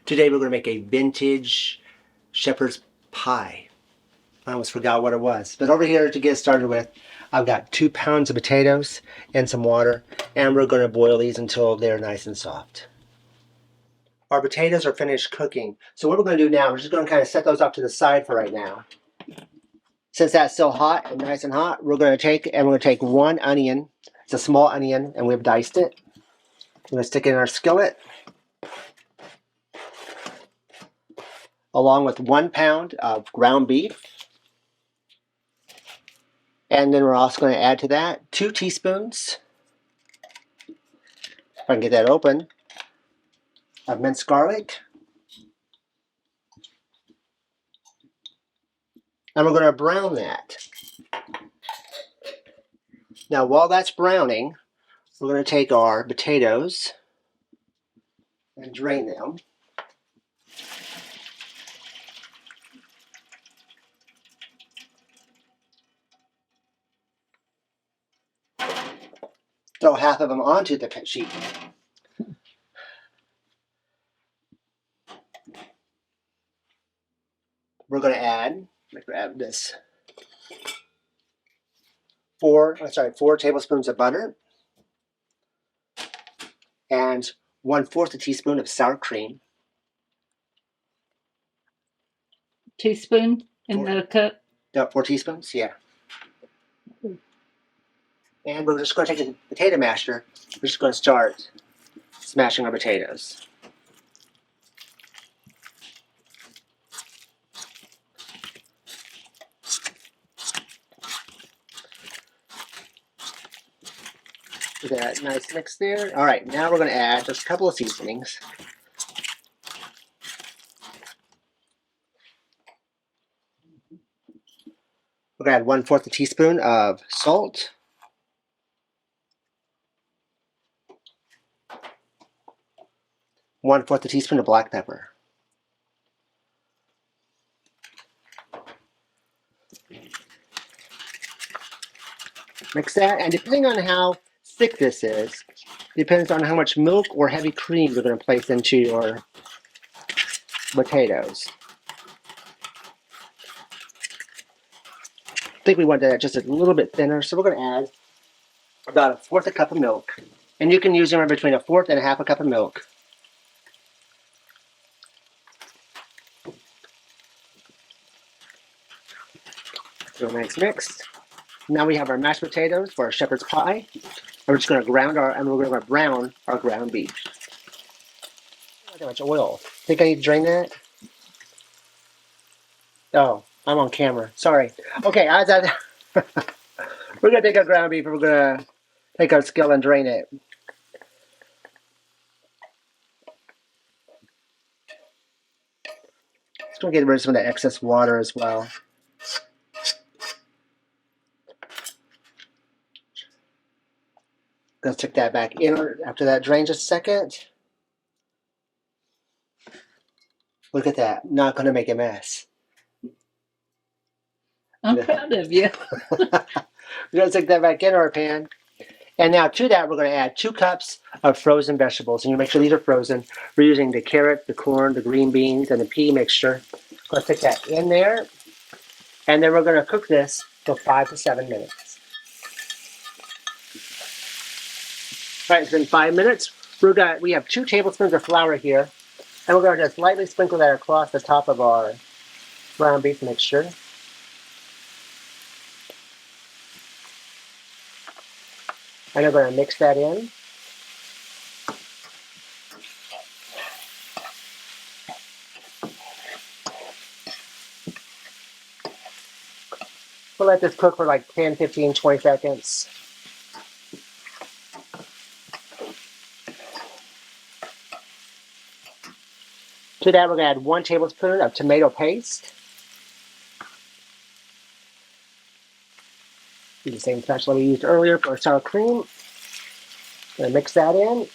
Today we're going to make a vintage shepherd's pie. I almost forgot what it was. But over here to get started with, I've got 2 pounds of potatoes and some water, and we're going to boil these until they're nice and soft. Our potatoes are finished cooking. So what we're going to do now, we're just going to kind of set those off to the side for right now. Since that's still hot and nice and hot, we're going to take 1 onion. It's a small onion, and we've diced it. We're going to stick it in our skillet, along with 1 pound of ground beef. And then we're also going to add to that 2 teaspoons, if I can get that open, of minced garlic. And we're going to brown that. Now while that's browning, we're going to take our potatoes and drain them. Throw half of them onto the sheet. We're going to add, grab this, 4 tablespoons of butter and 1/4 a teaspoon of sour cream. Teaspoon in the cup? No, 4 teaspoons, yeah. And we're just going to take the potato masher. We're just going to start smashing our potatoes. Get that nice mix there. All right, now we're going to add just a couple of seasonings. We're going to add 1/4 a teaspoon of salt. One-fourth a teaspoon of black pepper. Mix that, and depending on how thick this is, depends on how much milk or heavy cream you're going to place into your potatoes. I think we want that just a little bit thinner, so we're going to add about 1/4 a cup of milk. And you can use anywhere between 1/4 and 1/2 a cup of milk. So a nice mix. Now we have our mashed potatoes for our shepherd's pie. And we're just going to brown our ground beef. Not that much oil. Think I need to drain that? Oh, I'm on camera. Sorry. Okay, we're going to take our ground beef and we're going to take our skillet and drain it. Just going to get rid of some of that excess water as well. Let's stick that back in after that drains just a second. Look at that. Not going to make a mess. I'm proud of you. We're going to stick that back in our pan. And now to that, we're going to add 2 cups of frozen vegetables. And you make sure these are frozen. We're using the carrot, the corn, the green beans, and the pea mixture. Going to stick that in there. And then we're going to cook this for 5 to 7 minutes. All right, it's been 5 minutes. We have 2 tablespoons of flour here. And we're going to just lightly sprinkle that across the top of our ground beef mixture. And we're going to mix that in. We'll let this cook for like 10, 15, 20 seconds. To that, we're going to add 1 tablespoon of tomato paste. Use the same spatula we used earlier for sour cream. Going to mix that in.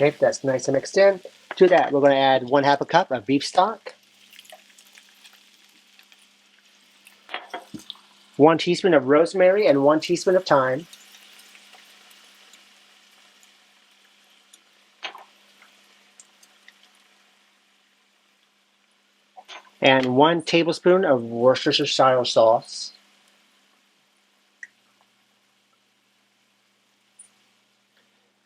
Okay, that's nice and mixed in. To that, we're going to add 1/2 a cup of beef stock, 1 teaspoon of rosemary, and 1 teaspoon of thyme. And 1 tablespoon of Worcestershire sauce.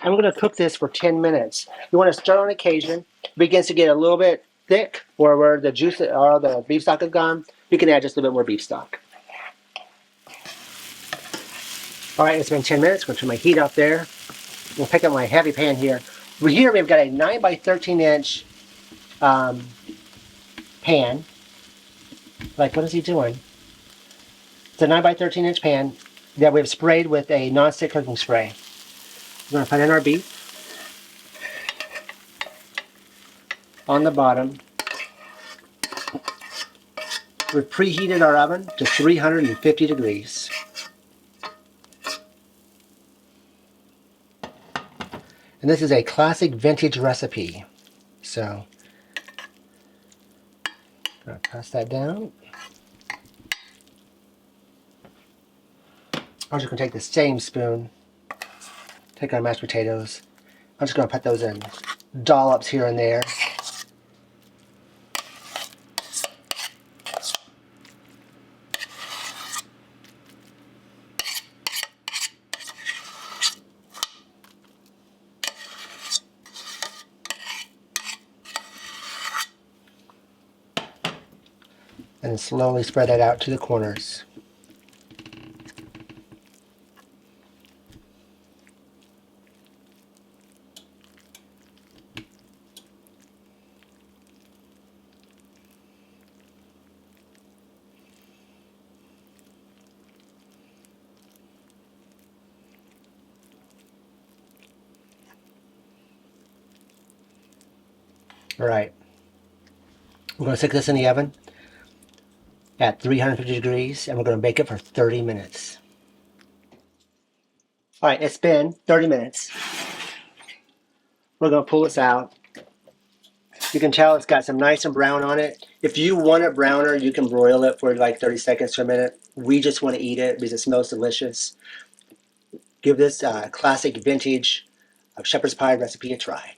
I'm going to cook this for 10 minutes. You want to stir on occasion. If it begins to get a little bit thick, or where the juice or the beef stock is gone, you can add just a little bit more beef stock. All right, it's been 10 minutes. I'm going to turn my heat up there. We'll pick up my heavy pan here. Here we've got a 9 by 13 inch pan. Like, what is he doing? It's a 9 by 13 inch pan that we've sprayed with a non-stick cooking spray. We're going to put in our beef on the bottom. We've preheated our oven to 350 degrees. And this is a classic vintage recipe. So, I'm going to press that down. I'm just going to take the same spoon, take our mashed potatoes. I'm just going to put those in dollops here and there. And slowly spread that out to the corners. All right, we're going to stick this in the oven at 350 degrees, and we're going to bake it for 30 minutes. All right, it's been 30 minutes. We're going to pull this out. You can tell it's got some nice and brown on it. If you want it browner, you can broil it for like 30 seconds to a minute. We just want to eat it because it smells delicious. Give this classic vintage shepherd's pie recipe a try.